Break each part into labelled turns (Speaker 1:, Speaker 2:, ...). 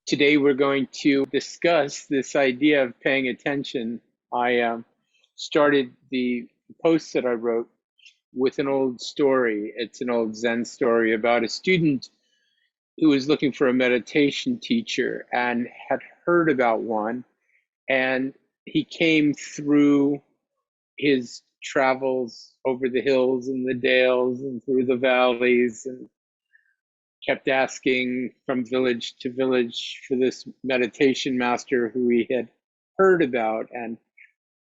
Speaker 1: Today we're going to discuss this idea of paying attention. I started the post that I wrote with an old story. It's an old Zen story about a student who was looking for a meditation teacher and had heard about one. And he came through his travels over the hills and the dales and through the valleys and kept asking from village to village for this meditation master who he had heard about. And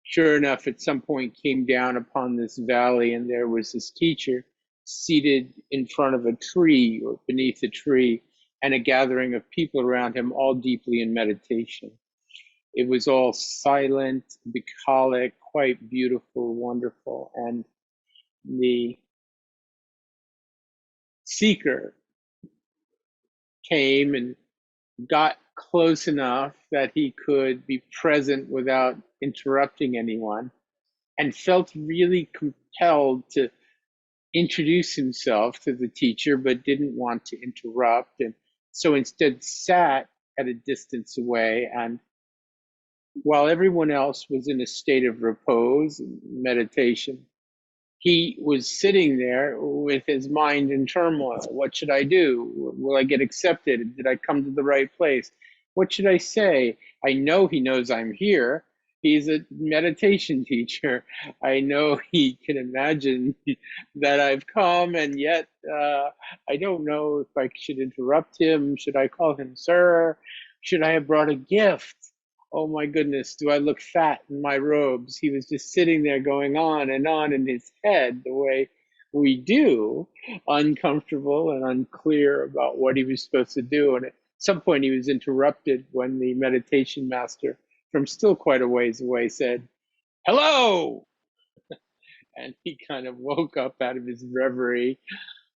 Speaker 1: sure enough, at some point came down upon this valley, and there was this teacher seated in front of a tree or beneath a tree, and a gathering of people around him, all deeply in meditation. It was all silent, bucolic, quite beautiful, wonderful. And the seeker came and got close enough that he could be present without interrupting anyone, and felt really compelled to introduce himself to the teacher, but didn't want to interrupt. And so instead sat at a distance away. And while everyone else was in a state of repose and meditation, he was sitting there with his mind in turmoil. What should I do? Will I get accepted? Did I come to the right place? What should I say? I know he knows I'm here. He's a meditation teacher. I know he can imagine that I've come, and yet I don't know if I should interrupt him. Should I call him sir? Should I have brought a gift? Oh my goodness, do I look fat in my robes? He was just sitting there going on and on in his head the way we do, uncomfortable and unclear about what he was supposed to do. And at some point he was interrupted when the meditation master, from still quite a ways away, said, "Hello!" And he kind of woke up out of his reverie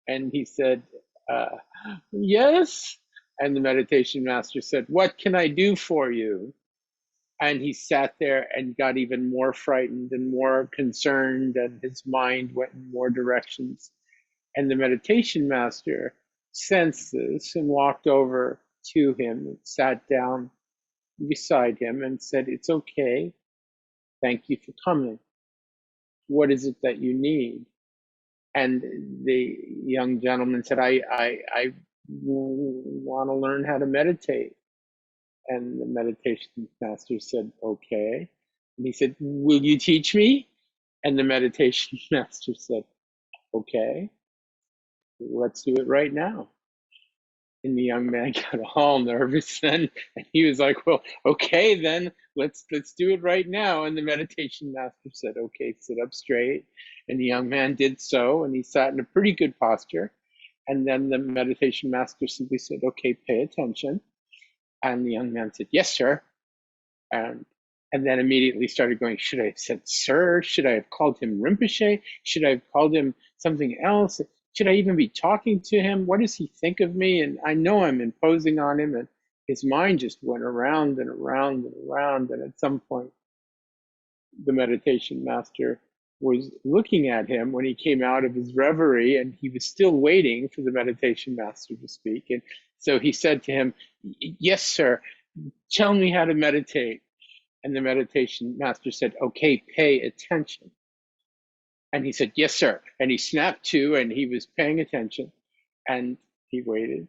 Speaker 1: and he said, uh, "Yes?" And the meditation master said, "What can I do for you?" And he sat there and got even more frightened and more concerned, and his mind went in more directions. And the meditation master sensed this and walked over to him and sat down beside him and said, "It's okay. Thank you for coming. What is it that you need?" And the young gentleman said, I want to learn how to meditate. And the meditation master said, "Okay." And he said, "Will you teach me?" And the meditation master said, "Okay, let's do it right now." And the young man got all nervous then, and he was like, "Well, okay, then let's do it right now." And the meditation master said, "Okay, sit up straight." And the young man did so, and he sat in a pretty good posture. And then the meditation master simply said, "Okay, pay attention." And the young man said, "Yes, sir." And and then immediately started going, should I have said sir? Should I have called him Rinpoche? Should I have called him something else? Should I even be talking to him? What does he think of me? And I know I'm imposing on him. And his mind just went around and around and around. And at some point, the meditation master was looking at him when he came out of his reverie, and he was still waiting for the meditation master to speak. And so he said to him, "Yes, sir, tell me how to meditate." And the meditation master said, "Okay, pay attention." And he said, "Yes, sir." And he snapped to, and he was paying attention. And he waited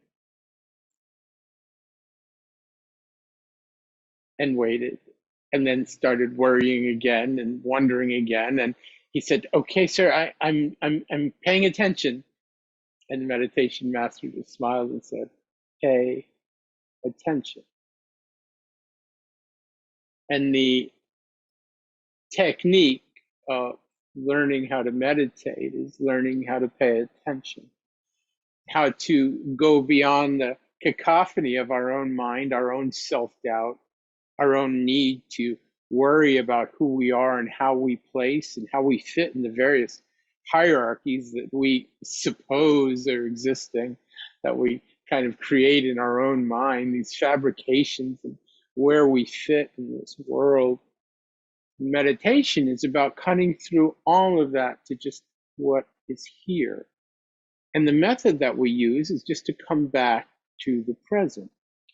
Speaker 1: and waited, and then started worrying again and wondering again. And he said, "Okay, sir, I'm paying attention." And the meditation master just smiled and said, "Pay attention." And the technique of learning how to meditate is learning how to pay attention, how to go beyond the cacophony of our own mind, our own self-doubt, our own need to worry about who we are and how we place and how we fit in the various hierarchies that we suppose are existing, that we kind of create in our own mind, these fabrications and where we fit in this world. Meditation is about cutting through all of that to just what is here. And the method that we use is just to come back to the present.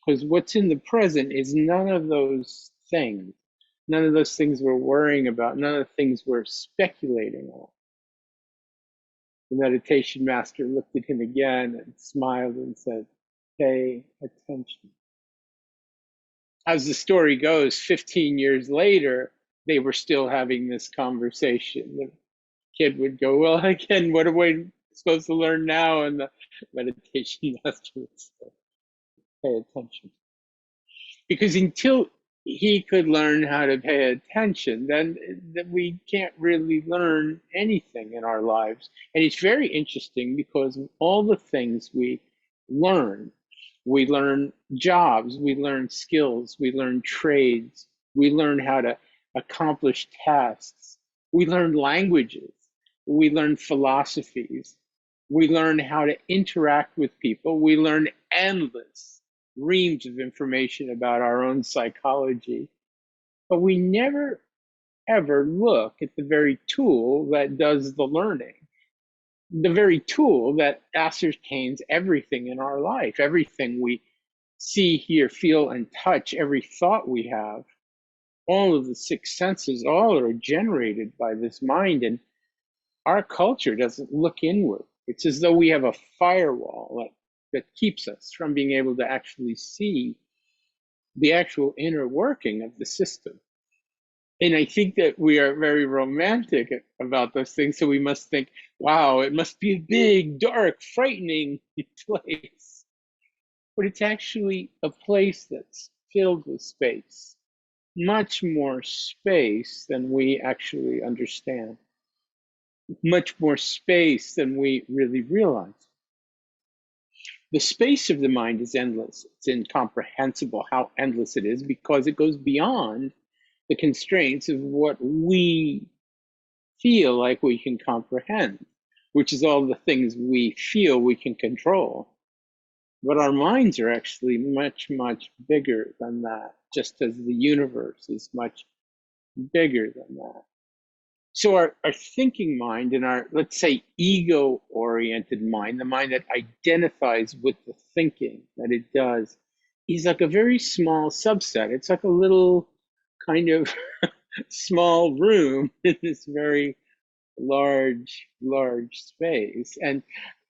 Speaker 1: Because what's in the present is none of those things. None of those things we're worrying about, none of the things we're speculating on. The meditation master looked at him again and smiled and said, pay attention. As the story goes, 15 years later, they were still having this conversation. The kid would go, well, again, what are we supposed to learn now? And the meditation master would say, pay attention. Because until he could learn how to pay attention, then we can't really learn anything in our lives. And it's very interesting because all the things we learn jobs, we learn skills, we learn trades, we learn how to accomplish tasks, we learn languages, we learn philosophies, we learn how to interact with people, we learn endless reams of information about our own psychology, but we never ever look at the very tool that does the learning, the very tool that ascertains everything in our life, everything we see, hear, feel, and touch, every thought we have, all of the six senses, all are generated by this mind. And our culture doesn't look inward. It's as though we have a firewall that keeps us from being able to actually see the actual inner working of the system. And I think that we are very romantic about those things. So we must think, wow, it must be a big, dark, frightening place. But it's actually a place that's filled with space, much more space than we actually understand, much more space than we really realize. The space of the mind is endless. It's incomprehensible how endless it is because it goes beyond the constraints of what we feel like we can comprehend, which is all the things we feel we can control. But our minds are actually much, much bigger than that, just as the universe is much bigger than that. So our thinking mind and our, let's say, ego-oriented mind, the mind that identifies with the thinking that it does, is like a very small subset. It's like a little kind of small room in this very large, large space. And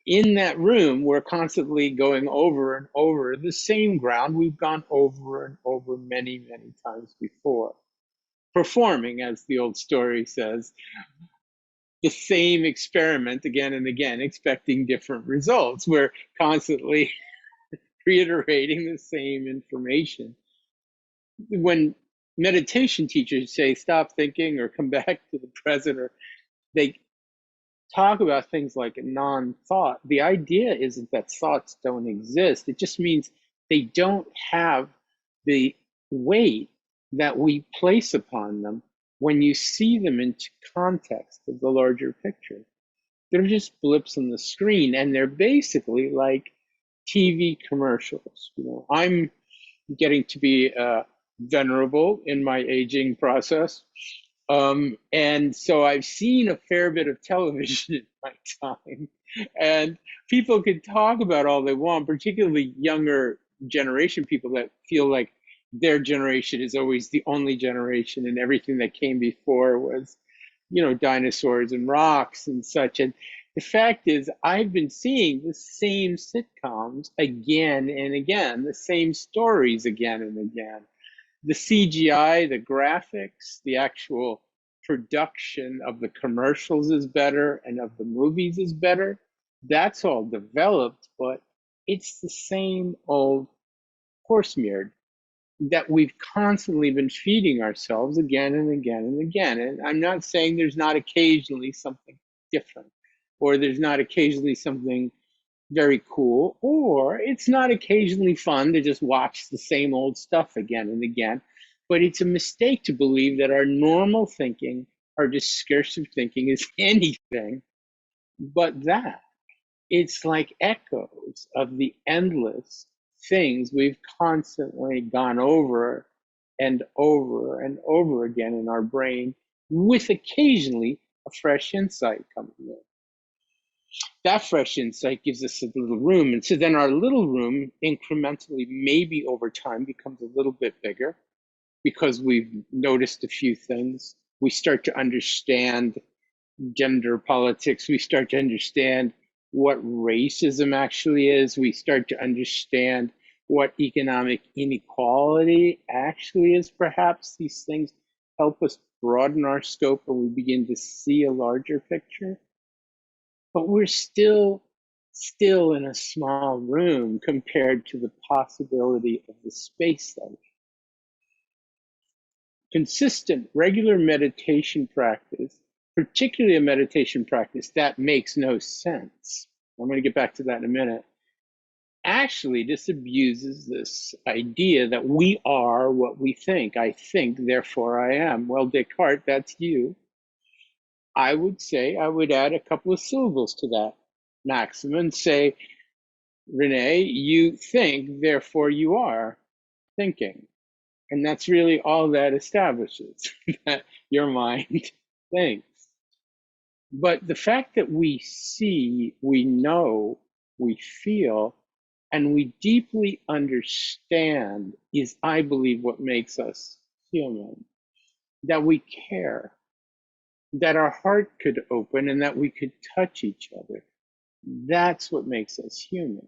Speaker 1: in that room, we're constantly going over and over the same ground we've gone over and over many, many times before. Performing, as the old story says, the same experiment again and again, expecting different results. We're constantly reiterating the same information. When meditation teachers say stop thinking or come back to the present, or they talk about things like non-thought, the idea isn't that thoughts don't exist. It just means they don't have the weight that we place upon them when you see them into context of the larger picture. They're just blips on the screen, and they're basically like TV commercials. You know, I'm getting to be venerable in my aging process. And so I've seen a fair bit of television in my time, and people can talk about all they want, particularly younger generation people that feel like their generation is always the only generation and everything that came before was, you know, dinosaurs and rocks and such. And the fact is, I've been seeing the same sitcoms again and again, the same stories again and again. The CGI, the graphics, the actual production of the commercials is better and of the movies is better. That's all developed, but it's the same old horse meat that we've constantly been feeding ourselves again and again and again. And I'm not saying there's not occasionally something different, or there's not occasionally something very cool, or it's not occasionally fun to just watch the same old stuff again and again. But it's a mistake to believe that our normal thinking, our discursive thinking, is anything but that. It's like echoes of the endless things we've constantly gone over and over and over again in our brain, with occasionally a fresh insight coming in. That fresh insight gives us a little room. And so then our little room incrementally, maybe over time, becomes a little bit bigger because we've noticed a few things. We start to understand gender politics. We start to understand what racism actually is. We start to understand what economic inequality actually is. Perhaps these things help us broaden our scope and we begin to see a larger picture. But we're still in a small room compared to the possibility of the space that we consistent, regular meditation practice, particularly a meditation practice that makes no sense. I'm going to get back to that in a minute. Actually disabuses this idea that we are what we think. I think, therefore I am. Well, Descartes, that's you. I would say I would add a couple of syllables to that maxim and say, Renee, you think, therefore you are thinking. And that's really all that establishes that your mind thinks. But the fact that we see, we know, we feel, and we deeply understand is, I believe, what makes us human. That we care, that our heart could open and that we could touch each other. That's what makes us human.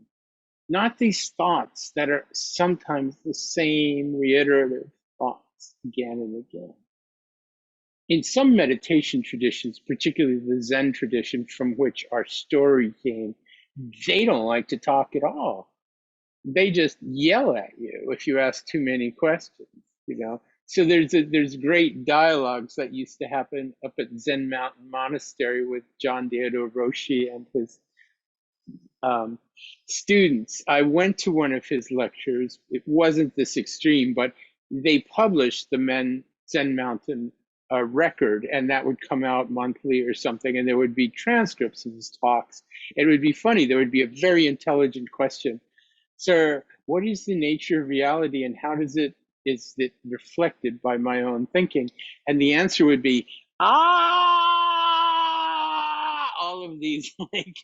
Speaker 1: Not these thoughts that are sometimes the same reiterative thoughts again and again. In some meditation traditions, particularly the Zen tradition from which our story came, they don't like to talk at all. They just yell at you if you ask too many questions, you know. So there's great dialogues that used to happen up at Zen Mountain Monastery with John Daido Roshi and his students. I went to one of his lectures. It wasn't this extreme, but they published the Zen Mountain record, and that would come out monthly or something, and there would be transcripts of his talks. It would be funny. There would be a very intelligent question. Sir, what is the nature of reality and how is it reflected by my own thinking? And the answer would be, all of these like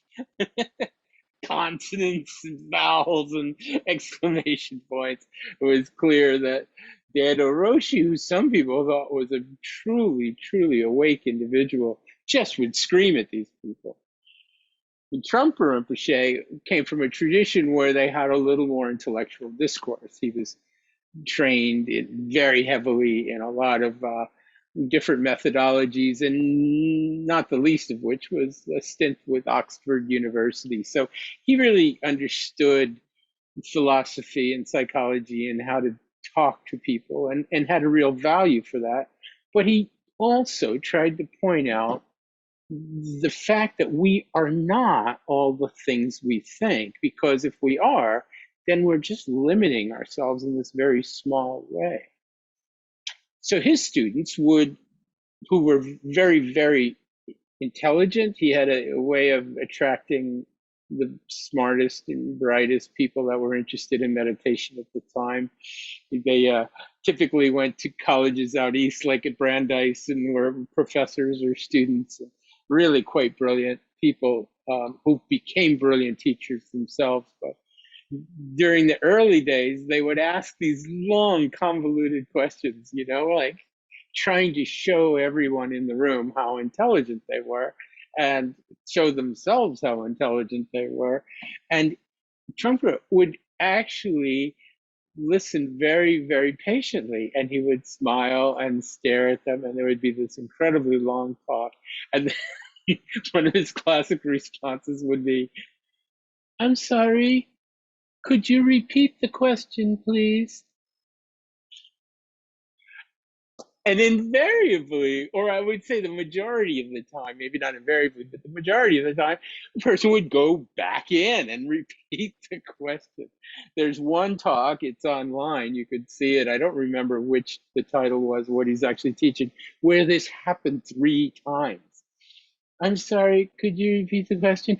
Speaker 1: consonants and vowels and exclamation points. It was clear that Daido Roshi, who some people thought was a truly, truly awake individual, just would scream at these people. And Trungpa Rinpoche came from a tradition where they had a little more intellectual discourse. He was trained very heavily in a lot of different methodologies, and not the least of which was a stint with Oxford University. So he really understood philosophy and psychology and how to talk to people and had a real value for that. But he also tried to point out the fact that we are not all the things we think, because if we are, then we're just limiting ourselves in this very small way. So his students who were very, very intelligent, he had a way of attracting the smartest and brightest people that were interested in meditation at the time. They typically went to colleges out east, like at Brandeis, and were professors or students, really quite brilliant people who became brilliant teachers themselves. But during the early days, they would ask these long, convoluted questions, you know, like trying to show everyone in the room how intelligent they were and show themselves how intelligent they were. And Trungpa would actually listen very, very patiently, and he would smile and stare at them, and there would be this incredibly long talk. And one of his classic responses would be, "I'm sorry, could you repeat the question, please?" And invariably, or I would say the majority of the time, maybe not invariably, but the majority of the time, the person would go back in and repeat the question. There's one talk, it's online, you could see it. I don't remember which the title was, what he's actually teaching, where this happened 3 times. "I'm sorry, could you repeat the question?"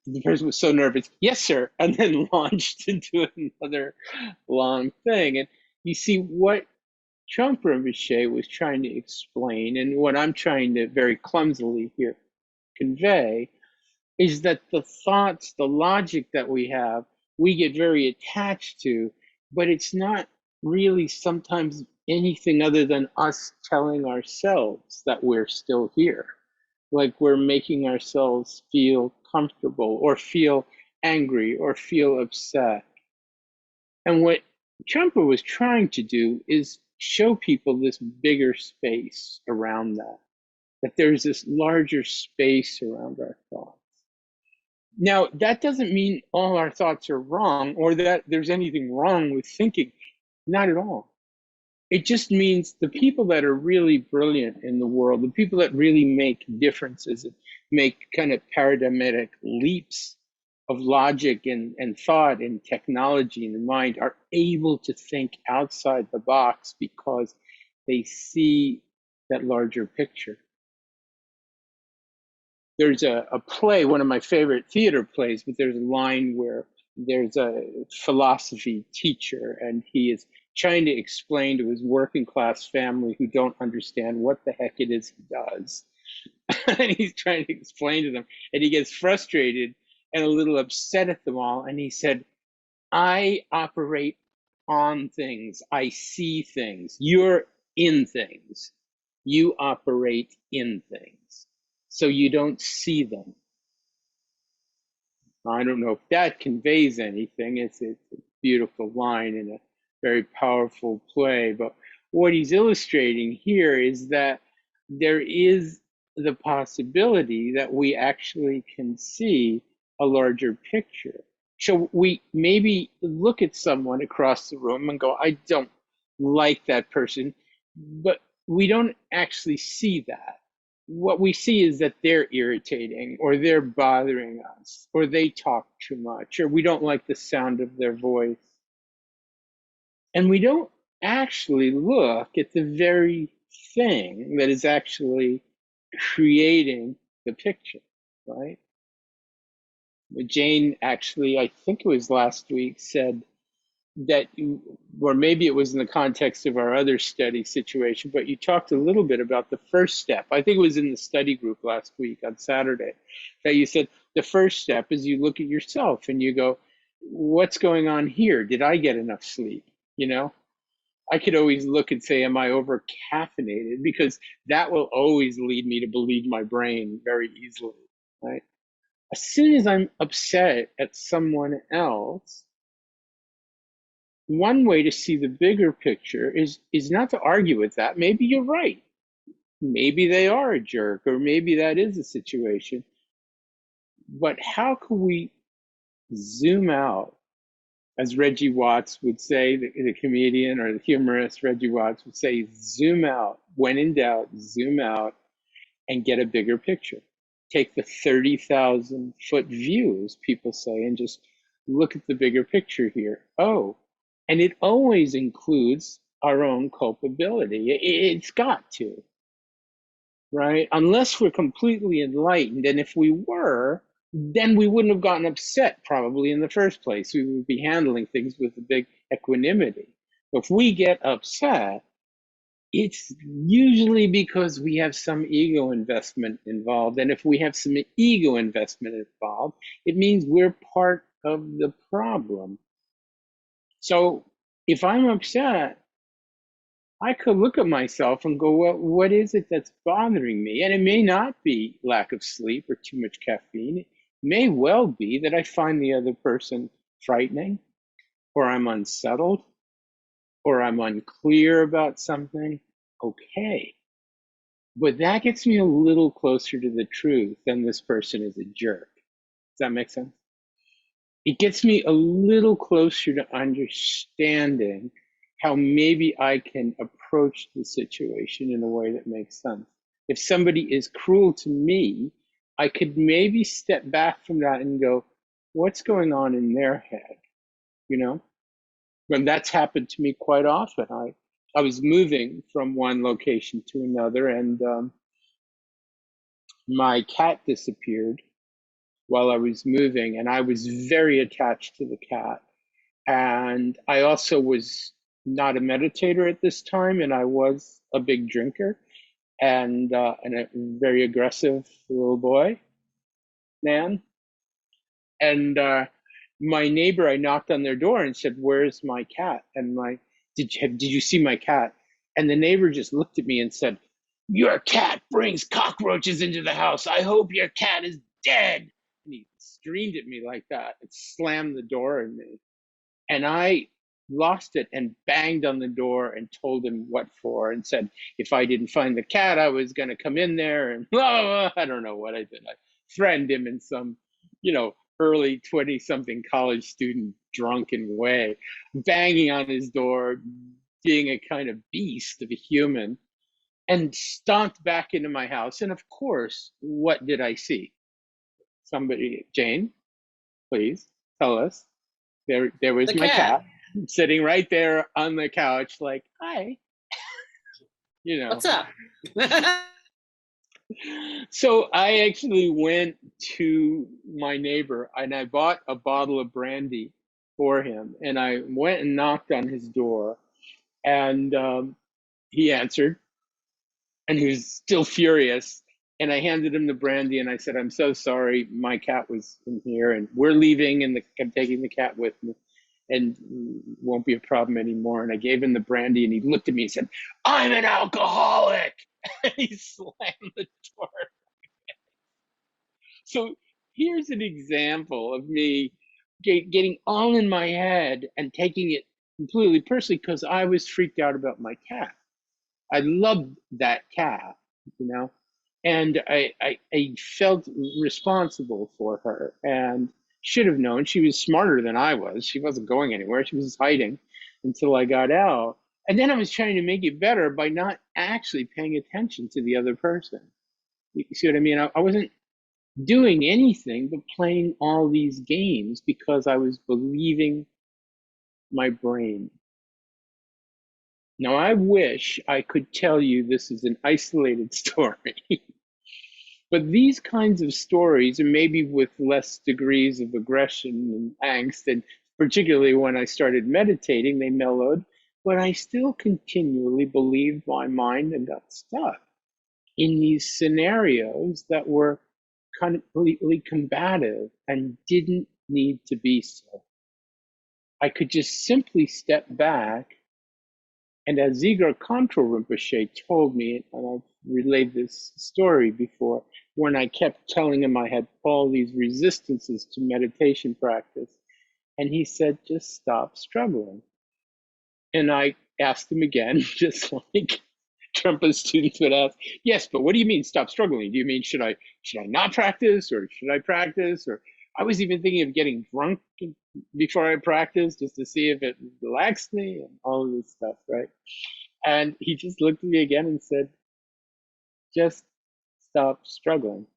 Speaker 1: The person was so nervous, "Yes, sir," and then launched into another long thing. And you see what Trungpa Rinpoche was trying to explain, and what I'm trying to very clumsily here convey, is that the thoughts, the logic that we have, we get very attached to, but it's not really sometimes anything other than us telling ourselves that we're still here. Like we're making ourselves feel comfortable or feel angry or feel upset. And what Trumper was trying to do is show people this bigger space around that there's this larger space around our thoughts. Now, that doesn't mean all our thoughts are wrong or that there's anything wrong with thinking. Not at all. It just means the people that are really brilliant in the world, the people that really make differences and make kind of paradigmatic leaps of logic and thought and technology in the mind, are able to think outside the box because they see that larger picture. There's a play, one of my favorite theater plays, but there's a line where there's a philosophy teacher and he is trying to explain to his working class family who don't understand what the heck it is he does. And he's trying to explain to them and he gets frustrated and a little upset at them all. And he said, I operate on things. I see things. You're in things. You operate in things. So you don't see them. I don't know if that conveys anything. It's a beautiful line in a very powerful play. But what he's illustrating here is that there is the possibility that we actually can see a larger picture. So we maybe look at someone across the room and go, I don't like that person, but we don't actually see that. What we see is that they're irritating or they're bothering us or they talk too much or we don't like the sound of their voice. And we don't actually look at the very thing that is actually creating the picture, right? Jane actually, I think it was last week, said that you, or maybe it was in the context of our other study situation, but you talked a little bit about the first step. I think it was in the study group last week on Saturday, that you said the first step is you look at yourself and you go, what's going on here? Did I get enough sleep? You know, I could always look and say, am I over caffeinated? Because that will always lead me to believe my brain very easily, right? As soon as I'm upset at someone else, one way to see the bigger picture is not to argue with that. Maybe you're right. Maybe they are a jerk, or maybe that is a situation. But how can we zoom out, as Reggie Watts would say, the comedian or the humorist Reggie Watts would say, zoom out. When in doubt, zoom out and get a bigger picture. Take the 30,000-foot view, as people say, and just look at the bigger picture here. Oh, and it always includes our own culpability. It's got to, right? Unless we're completely enlightened. And if we were, then we wouldn't have gotten upset probably in the first place. We would be handling things with a big equanimity. If we get upset, it's usually because we have some ego investment involved. And if we have some ego investment involved, it means we're part of the problem. So if I'm upset, I could look at myself and go, well, what is it that's bothering me? And it may not be lack of sleep or too much caffeine. It may well be that I find the other person frightening, or I'm unsettled, or I'm unclear about something. Okay. But that gets me a little closer to the truth than this person is a jerk. Does that make sense? It gets me a little closer to understanding how maybe I can approach the situation in a way that makes sense. If somebody is cruel to me, I could maybe step back from that and go, what's going on in their head? You know, when that's happened to me quite often. I was moving from one location to another, and my cat disappeared while I was moving, and I was very attached to the cat. And I also was not a meditator at this time, and I was a big drinker and a very aggressive little boy, man. And my neighbor, I knocked on their door and said, "Where's my cat?" And like, did you see my cat? And the neighbor just looked at me and said, "Your cat brings cockroaches into the house. I hope your cat is dead." And he screamed at me like that and slammed the door in me. And I lost it and banged on the door and told him what for, and said if I didn't find the cat, I was going to come in there and blah, blah, blah. I don't know what I did. I threatened him in some, early 20 something college student drunken way, banging on his door, being a kind of beast of a human, and stomped back into my house. And of course, what did I see? Somebody, Jane, please tell us. There was
Speaker 2: The
Speaker 1: my
Speaker 2: cat.
Speaker 1: cat sitting right there on the couch, like, "Hi," you know.
Speaker 2: What's up?
Speaker 1: So I actually went to my neighbor and I bought a bottle of brandy for him. And I went and knocked on his door, and he answered, and he was still furious. And I handed him the brandy and I said, "I'm so sorry. My cat was in here and we're leaving, and I'm taking the cat with me, and won't be a problem anymore." And I gave him the brandy and he looked at me and said, "I'm an alcoholic." And he slammed the door. So here's an example of me getting all in my head and taking it completely personally because I was freaked out about my cat. I loved that cat, you know, and I felt responsible for her and should have known. She was smarter than I was. She wasn't going anywhere. She was hiding until I got out. And then I was trying to make it better by not actually paying attention to the other person. You see what I mean? I wasn't doing anything but playing all these games because I was believing my brain. Now, I wish I could tell you this is an isolated story, but these kinds of stories, and maybe with less degrees of aggression and angst, and particularly when I started meditating, they mellowed, but I still continually believed my mind and got stuck in these scenarios that were completely combative and didn't need to be so. I could just simply step back. And as Zigar Control Rinpoche told me, and I've relayed this story before, when I kept telling him I had all these resistances to meditation practice, and he said, "Just stop struggling." And I asked him again, just like Trumpa students would ask, "Yes, but what do you mean stop struggling? Do you mean should I not practice, or should I practice?" Or I was even thinking of getting drunk before I practiced just to see if it relaxed me and all of this stuff, right? And he just looked at me again and said, "Just stop struggling."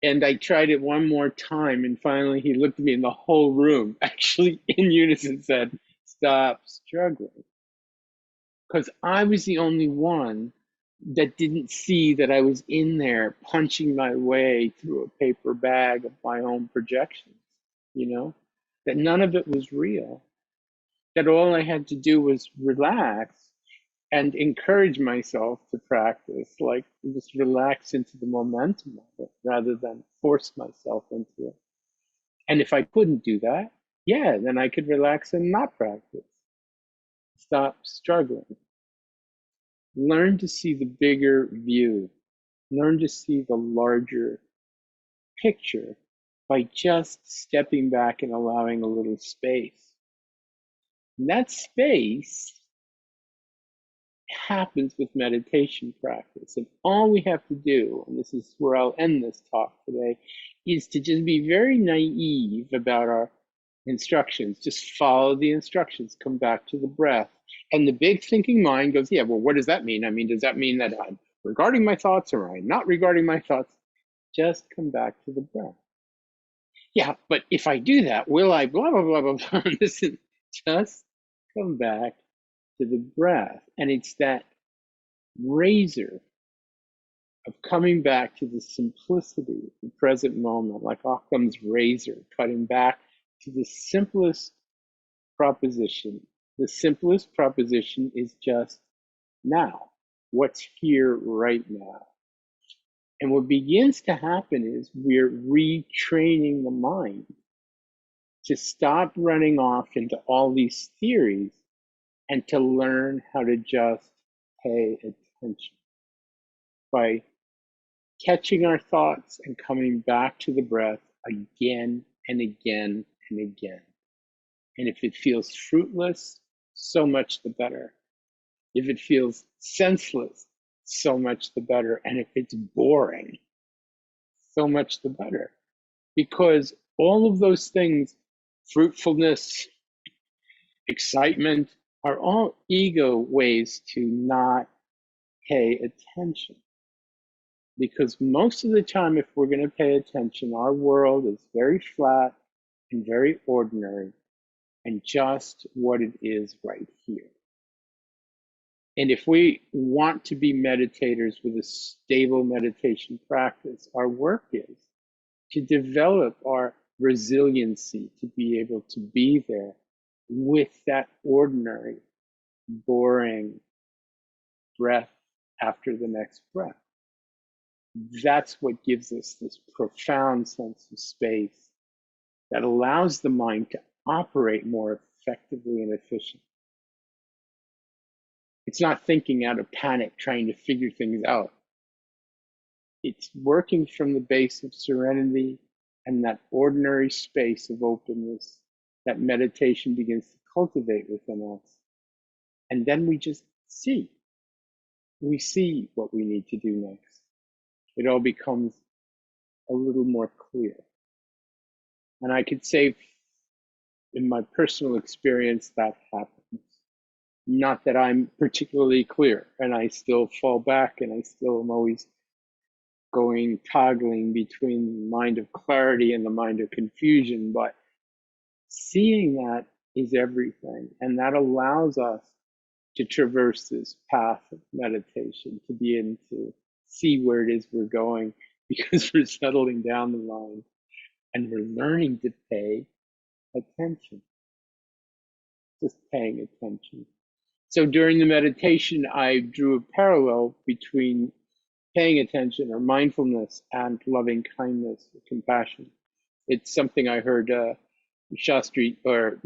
Speaker 1: And I tried it one more time, and finally he looked at me, and the whole room actually in unison said, "Stop struggling." Because I was the only one that didn't see that I was in there punching my way through a paper bag of my own projections, you know, that none of it was real, that all I had to do was relax and encourage myself to practice, like just relax into the momentum of it rather than force myself into it. And if I couldn't do that, yeah, then I could relax and not practice. Stop struggling. Learn to see the bigger view. Learn to see the larger picture by just stepping back and allowing a little space. And that space happens with meditation practice. And all we have to do, and this is where I'll end this talk today, is to just be very naive about our instructions. Just follow the instructions, come back to the breath. And the big thinking mind goes, "Yeah, well, what does that mean? I mean, does that mean that I'm regarding my thoughts or am I not regarding my thoughts?" Just come back to the breath. "Yeah, but if I do that, will I blah, blah, blah, blah, blah." Listen, just come back to the breath. And it's that razor of coming back to the simplicity of the present moment, like Occam's razor, cutting back to the simplest proposition. The simplest proposition is just now. What's here right now? And what begins to happen is we're retraining the mind to stop running off into all these theories and to learn how to just pay attention by catching our thoughts and coming back to the breath again and again and again. And if it feels fruitless, so much the better. If it feels senseless, so much the better. And if it's boring, so much the better. Because all of those things, fruitfulness, excitement, are all ego ways to not pay attention. Because most of the time, if we're going to pay attention, our world is very flat and very ordinary and just what it is right here. And if we want to be meditators with a stable meditation practice, our work is to develop our resiliency to be able to be there with that ordinary, boring breath after the next breath. That's what gives us this profound sense of space that allows the mind to operate more effectively and efficiently. It's not thinking out of panic, trying to figure things out. It's working from the base of serenity and that ordinary space of openness that meditation begins to cultivate within us. And then we just see. We see what we need to do next. It all becomes a little more clear. And I could say, in my personal experience, that happens. Not that I'm particularly clear, and I still fall back, and I still am always toggling between the mind of clarity and the mind of confusion, but seeing that is everything, and that allows us to traverse this path of meditation, to be able to see where it is we're going, because we're settling down the mind and we're learning to pay attention, just paying attention. So during the meditation, I drew a parallel between paying attention or mindfulness and loving kindness or compassion. It's something I heard Shastri, or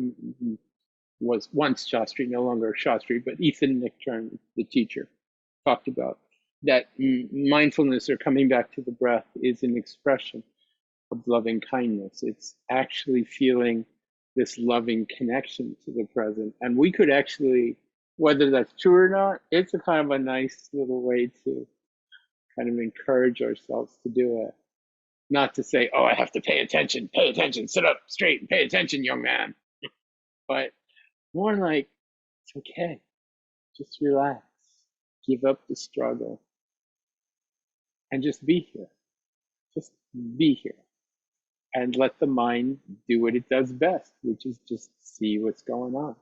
Speaker 1: was once Shastri, no longer Shastri, but Ethan Nichtern, the teacher, talked about that mindfulness or coming back to the breath is an expression of loving kindness. It's actually feeling this loving connection to the present. And we could actually, whether that's true or not, it's a kind of a nice little way to kind of encourage ourselves to do it. Not to say, oh, I have to pay attention, sit up straight and pay attention, young man. But more like, it's okay, just relax, give up the struggle, and just be here. Just be here. And let the mind do what it does best, which is just see what's going on.